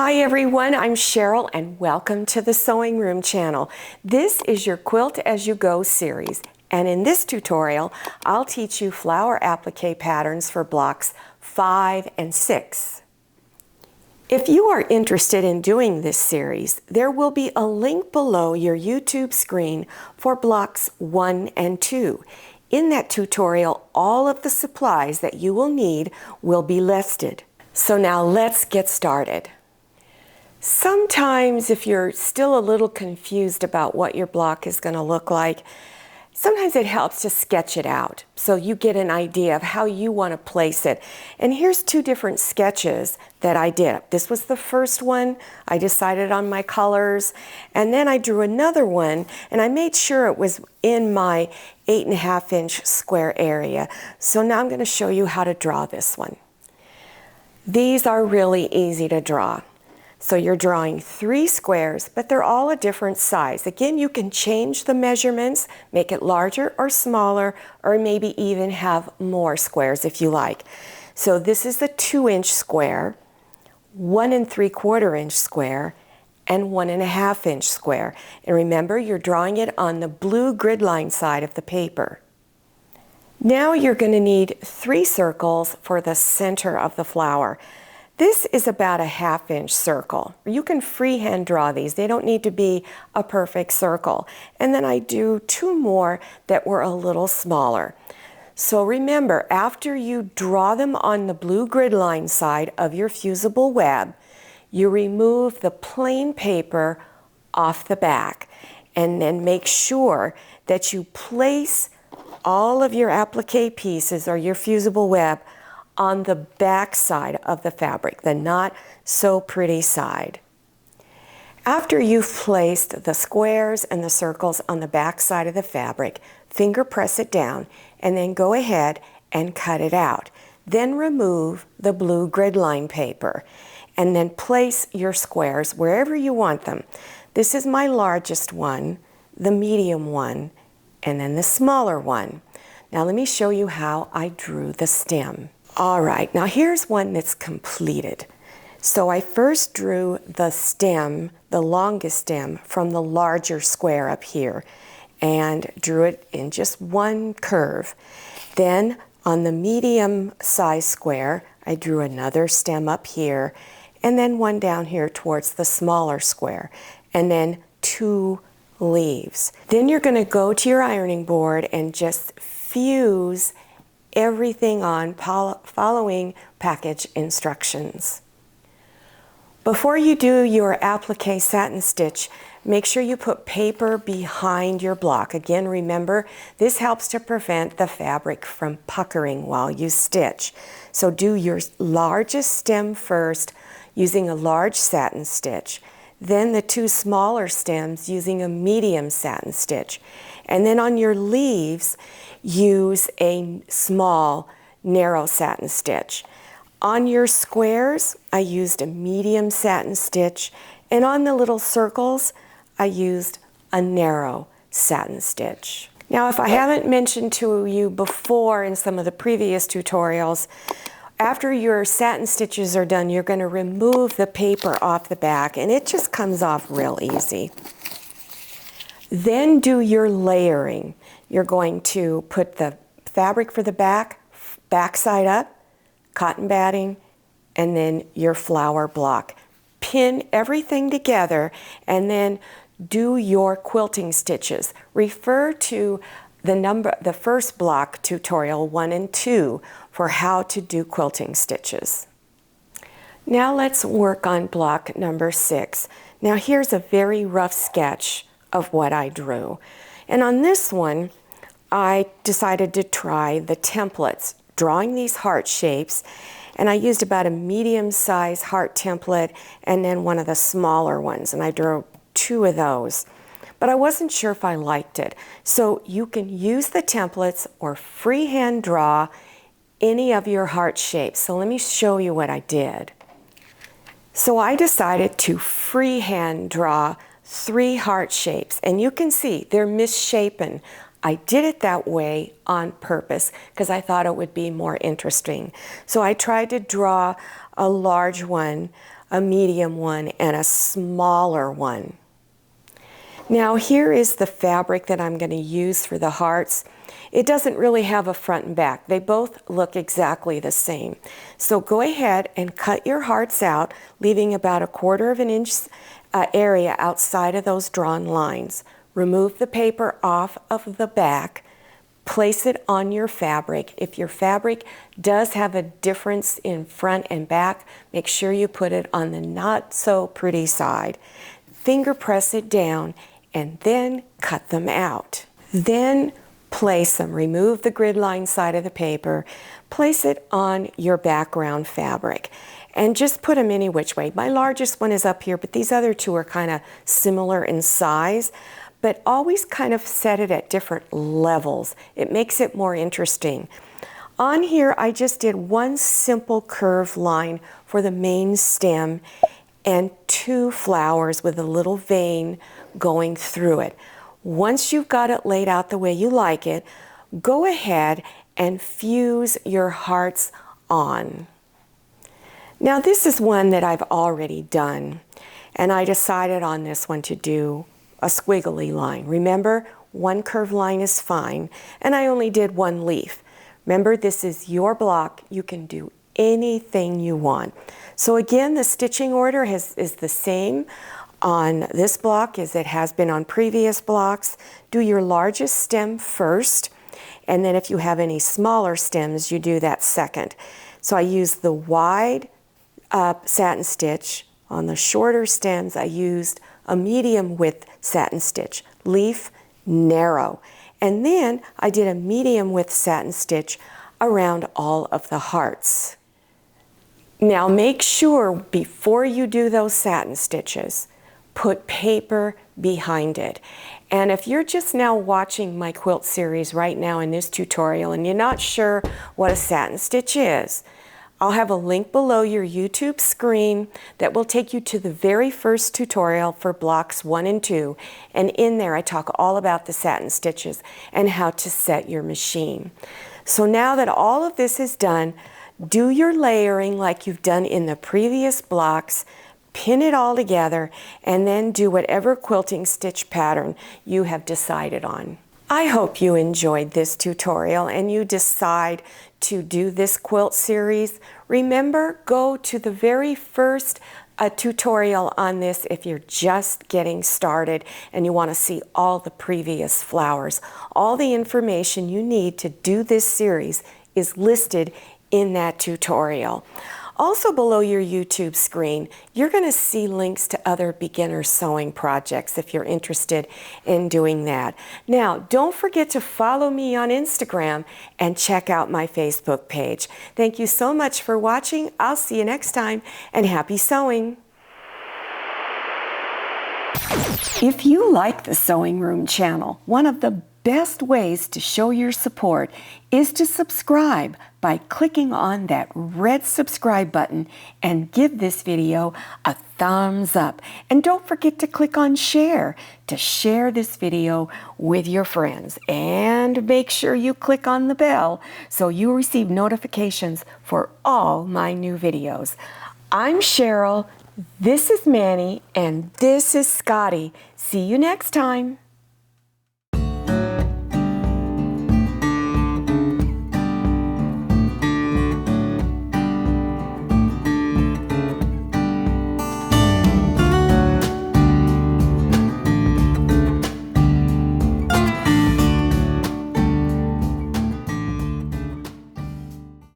Hi everyone, I'm Cheryl and welcome to the Sewing Room channel. This is your Quilt As You Go series, and in this tutorial I'll teach you flower applique patterns for blocks 5 and 6. If you are interested in doing this series, there will be a link below your YouTube screen for blocks 1 and 2. In that tutorial, all of the supplies that you will need will be listed. So now let's get started. Sometimes if you're still a little confused about what your block is going to look like, sometimes it helps to sketch it out so you get an idea of how you want to place it. And here's two different sketches that I did. This was the first one. I decided on my colors, and then I drew another one and I made sure it was in my 8.5-inch square area. So now I'm going to show you how to draw this one. These are really easy to draw. So you're drawing 3 squares, but they're all a different size. Again, you can change the measurements, make it larger or smaller, or maybe even have more squares if you like. So this is a 2-inch square, 1 3/4-inch square, and 1.5-inch square. And remember, you're drawing it on the blue grid line side of the paper. Now you're going to need 3 circles for the center of the flower. This is about a 1/2-inch circle. You can freehand draw these. They don't need to be a perfect circle. And then I do 2 more that were a little smaller. So remember, after you draw them on the blue grid line side of your fusible web, you remove the plain paper off the back, and then make sure that you place all of your applique pieces or your fusible web on the back side of the fabric, the not so pretty side. After you've placed the squares and the circles on the back side of the fabric, finger press it down and then go ahead and cut it out. Then remove the blue grid line paper and then place your squares wherever you want them. This is my largest one, the medium one, and then the smaller one. Now let me show you how I drew the stem. All right, now here's one that's completed. So I first drew the stem, the longest stem, from the larger square up here and drew it in just one curve. Then on the medium size square, I drew another stem up here and then one down here towards the smaller square, and then 2 leaves. Then you're going to go to your ironing board and just fuse everything on following package instructions. Before you do your applique satin stitch, make sure you put paper behind your block. Again, remember, this helps to prevent the fabric from puckering while you stitch. So do your largest stem first using a large satin stitch, then the 2 smaller stems using a medium satin stitch, and then on your leaves use a small narrow satin stitch. On your squares I used a medium satin stitch, and on the little circles I used a narrow satin stitch. Now, if I haven't mentioned to you before in some of the previous tutorials, after your satin stitches are done, you're going to remove the paper off the back, and it just comes off real easy. Then do your layering. You're going to put the fabric for the back side up, cotton batting, and then your flower block. Pin everything together and then do your quilting stitches. Refer to the first block tutorial 1 and 2 for how to do quilting stitches. Now let's work on block number 6. Now here's a very rough sketch of what I drew. And on this one, I decided to try the templates, drawing these heart shapes, and I used about a medium-sized heart template and then one of the smaller ones, and I drew 2 of those. But I wasn't sure if I liked it. So you can use the templates or freehand draw any of your heart shapes. So let me show you what I did. So I decided to freehand draw 3 heart shapes, and you can see they're misshapen. I did it that way on purpose because I thought it would be more interesting. So I tried to draw a large one a medium one, and a smaller one. Now here is the fabric that I'm going to use for the hearts. It doesn't really have a front and back. They both look exactly the same. So go ahead and cut your hearts out, leaving about 1/4 of an inch area outside of those drawn lines. Remove the paper off of the back. Place it on your fabric. If your fabric does have a difference in front and back, make sure you put it on the not so pretty side. Finger press it down and then cut them out. Then place them. Remove the grid line side of the paper. Place it on your background fabric and just put them any which way. My largest one is up here, but these other two are kind of similar in size. But always kind of set it at different levels. It makes it more interesting. On here, I just did one simple curved line for the main stem and 2 flowers with a little vein going through it. Once you've got it laid out the way you like it, go ahead and fuse your hearts on. Now this is one that I've already done, and I decided on this one to do a squiggly line. Remember, one curved line is fine, and I only did 1 leaf. Remember, this is your block. You can do anything you want. So again, the stitching order is the same on this block as it has been on previous blocks. Do your largest stem first, and then if you have any smaller stems, you do that second. So I used the wide satin stitch. On the shorter stems, I used a medium width satin stitch, leaf narrow. And then I did a medium width satin stitch around all of the hearts. Now make sure before you do those satin stitches, put paper behind it. And if you're just now watching my quilt series right now in this tutorial and you're not sure what a satin stitch is, I'll have a link below your YouTube screen that will take you to the very first tutorial for blocks 1 and 2. And in there I talk all about the satin stitches and how to set your machine. So now that all of this is done, do your layering like you've done in the previous blocks, pin it all together, and then do whatever quilting stitch pattern you have decided on. I hope you enjoyed this tutorial and you decide to do this quilt series. Remember, go to the very first tutorial on this if you're just getting started and you want to see all the previous flowers. All the information you need to do this series is listed in that tutorial. Also below your YouTube screen, you're going to see links to other beginner sewing projects if you're interested in doing that. Now, don't forget to follow me on Instagram and check out my Facebook page. Thank you so much for watching. I'll see you next time, and happy sewing. If you like the Sewing Room channel, one of the best ways to show your support is to subscribe by clicking on that red subscribe button and give this video a thumbs up. And don't forget to click on share to share this video with your friends. And make sure you click on the bell so you receive notifications for all my new videos. I'm Cheryl, this is Manny, and this is Scotty. See you next time.